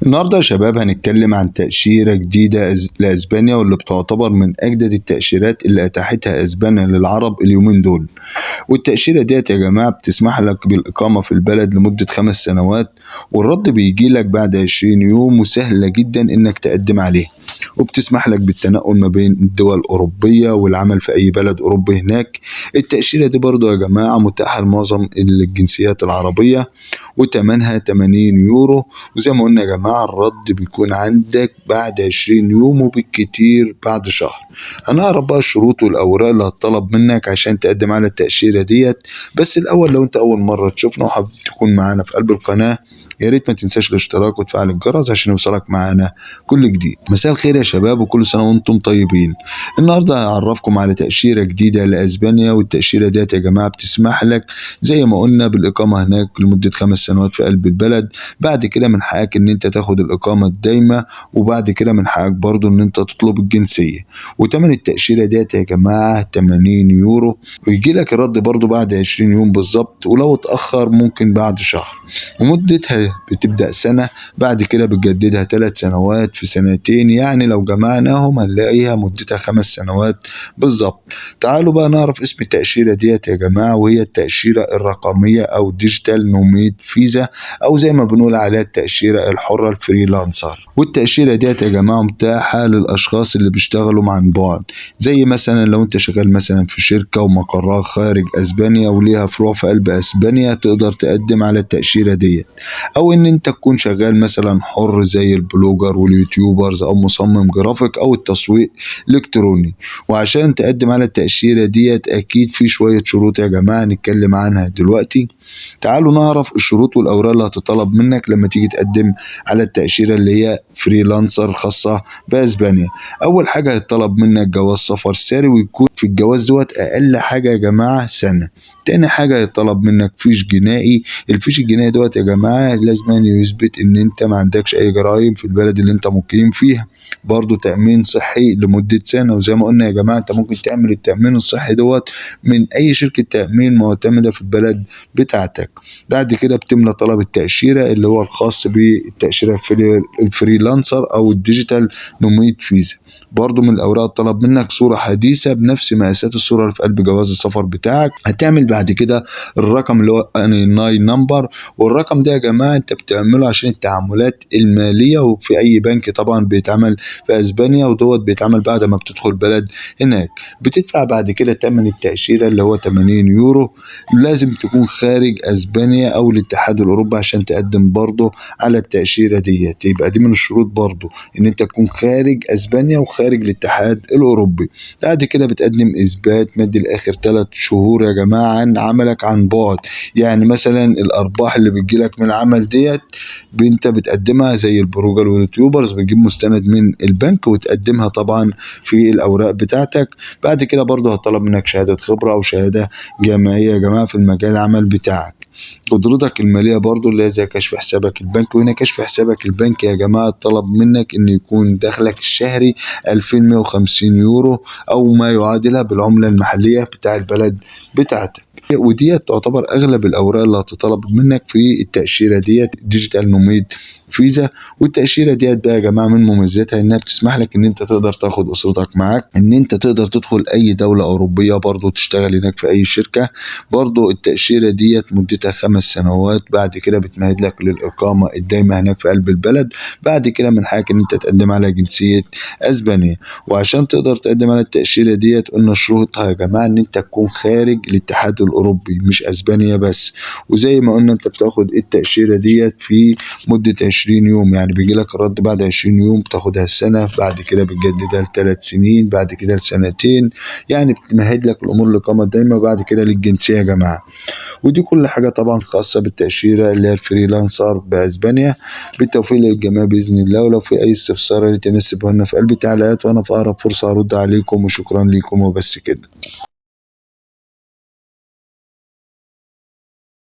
النهارده يا شباب هنتكلم عن تأشيرة جديدة لأسبانيا، واللي بتعتبر من أجدد التأشيرات اللي أتاحتها أسبانيا للعرب اليومين دول. والتأشيرة ديت يا جماعة بتسمح لك بالإقامة في البلد لمدة 5 سنوات، والرد بيجيلك بعد 20 يوم، وسهلة جدا إنك تقدم عليه. وبتسمح لك بالتنقل ما بين الدول الأوروبية والعمل في أي بلد أوروبي هناك. التأشيرة دي برضو يا جماعة متاحة لمعظم الجنسيات العربية، وتمنها 80 يورو. وزي ما قلنا يا جماعة الرد بيكون عندك بعد 20 يوم، وبالكتير بعد شهر. هنعرف بقى الشروط والأوراق اللي هتطلب منك عشان تقدم على التأشيرة ديت. بس الأول لو أنت أول مرة تشوفنا وحابب تكون معانا في قلب القناة، يا ريت ما تنساش الاشتراك وتفعل الجرس عشان يوصلك معانا كل جديد. مساء الخير يا شباب، وكل سنة وانتم طيبين. النهارده هعرفكم على تأشيرة جديدة لأسبانيا، والتأشيرة ديت يا جماعة بتسمح لك زي ما قلنا بالإقامة هناك لمدة 5 سنوات في قلب البلد. بعد كده من حقك إن أنت تاخد الإقامة الدايمة، وبعد كده من حقك برضو إن أنت تطلب الجنسية. وتمن التأشيرة ديت يا جماعة 80 يورو، ويجي لك الرد برضو بعد 20 يوم بالظبط، ولو اتأخر ممكن بعد شهر. ومدتها بتبدأ سنة، بعد كده بتجددها 3 سنوات في سنتين، يعني لو جمعناهم هنلاقيها مدتها 5 سنوات بالظبط. تعالوا بقى نعرف اسم التأشيرة ديت يا جماعة، وهي التأشيرة الرقمية أو ديجيتال نوميد فيزا، أو زي ما بنقول عليها التأشيرة الحرة الفريلانسر. والتأشيرة ديت يا جماعة متاحة للأشخاص اللي بيشتغلوا عن بعد، زي مثلا لو أنت شغال مثلا في شركة ومقرها خارج أسبانيا وليها فروع في قلب أسبانيا، تقدر تقدم على التأشيرة ديت. أو إن أنت تكون شغال مثلا حر زي البلوجر واليوتيوبرز، أو مصمم جرافيك، أو التسويق الإلكتروني. وعشان تقدم على التأشيرة ديت أكيد في شوية شروط يا جماعة نتكلم عنها دلوقتي. تعالوا نعرف الشروط والأوراق اللي هتطلب منك لما تيجي تقدم على التأشيرة اللي هي فريلانسر الخاصة بأسبانيا. أول حاجة هيطلب منك جواز سفر ساري، ويكون في الجواز دوت أقل حاجة يا جماعة سنة. تاني حاجة هيطلب منك فيش جنائي. الفيش الجنائي دوت يا جماعة لازم يثبت إن أنت ما عندكش أي جرائم في البلد اللي أنت مقيم فيها. برضو تأمين صحي لمدة سنة، وزي ما قلنا يا جماعة أنت ممكن تعمل التأمين الصحي دوت من أي شركة تأمين معتمدة في البلد بتاعتك. بعد كده بتملى طلب التأشيرة اللي هو الخاص بالتأشيرة الفريلانسر أو الديجيتال نوميد فيزا. برضو من الأوراق الطلب منك صورة حديثة بنفس مقاسات الصورة اللي في قلب جواز السفر بتاعك. هتعمل بعد كده الرقم اللي هو NI نمبر، والرقم ده يا جماعة انت بتعمله عشان التعاملات المالية، وفي أي بنك طبعا بيتعمل في أسبانيا، ودوت بيتعمل بعد ما بتدخل بلد هناك. بتدفع بعد كده تمن التأشيرة اللي هو 80 يورو. لازم تكون خارج أسبانيا أو الاتحاد الأوروبي عشان تقدم برضه على التأشيرة ديت. يبقى دي من الشروط برضه إن أنت تكون خارج أسبانيا وخارج الاتحاد الأوروبي. بعد كده بتقدم إثبات مادي لآخر 3 شهور يا جماعة عن عملك عن بعد. يعني مثلا الأرباح اللي بتجيلك من العمل ديت انت بتقدمها زي البلوجر واليوتيوبرز، بتجيب مستند من البنك وتقدمها طبعا في الأوراق بتاعتك. بعد كده برضه هطلب منك شهادة خبرة أو شهادة جامعية يا جماعة في المجال العمل بتاعك. قدرتك المالية برضو اللي هي زي كشف حسابك البنكي. وهنا كشف حسابك البنكي يا جماعة طلب منك ان يكون دخلك الشهري 2150 يورو، او ما يعادلها بالعملة المحلية بتاع البلد بتاعتك. ودي تعتبر اغلب الاوراق اللي هتطلب منك في التأشيرة ديت ديجيتال نوميد فيزا. والتأشيرة ديت بقى يا جماعة من مميزاتها انها بتسمح لك ان انت تقدر تاخد اسرتك معاك، ان انت تقدر تدخل اي دولة اوروبية برضو تشتغل هناك في اي شركة. برضو التأشيرة ديت مدتها 5 سنوات، بعد كده بتمهد لك للإقامة الدايمة هناك في قلب البلد. بعد كده من حقك ان انت تقدم على جنسية اسبانيا. وعشان تقدر تقدم على التأشيرة ديت قلنا شروطها يا جماعة ان انت تكون خارج الاتحاد الاوروبي مش اسبانيا بس. وزي ما قلنا انت بتاخد التأشيرة ديت في مدة 20 يوم، يعني بيجي لك الرد بعد 20 يوم، بتاخدها سنة، بعد كده بتجددها ل3 سنين، بعد كده ل2 سنين. يعني بتمهد لك الامور الاقامة الدايمة، بعد كده للجنسية يا جماعة. ودي كل حاجة طبعا خاصة بالتأشيرة اللي هي الفريلانسر بأسبانيا. بالتوفيق للجميع بإذن الله. ولو في أي استفسار تنسبونا في قلب التعليقات، وأنا في أقرب فرصة هرد عليكم. وشكرا لكم وبس كده.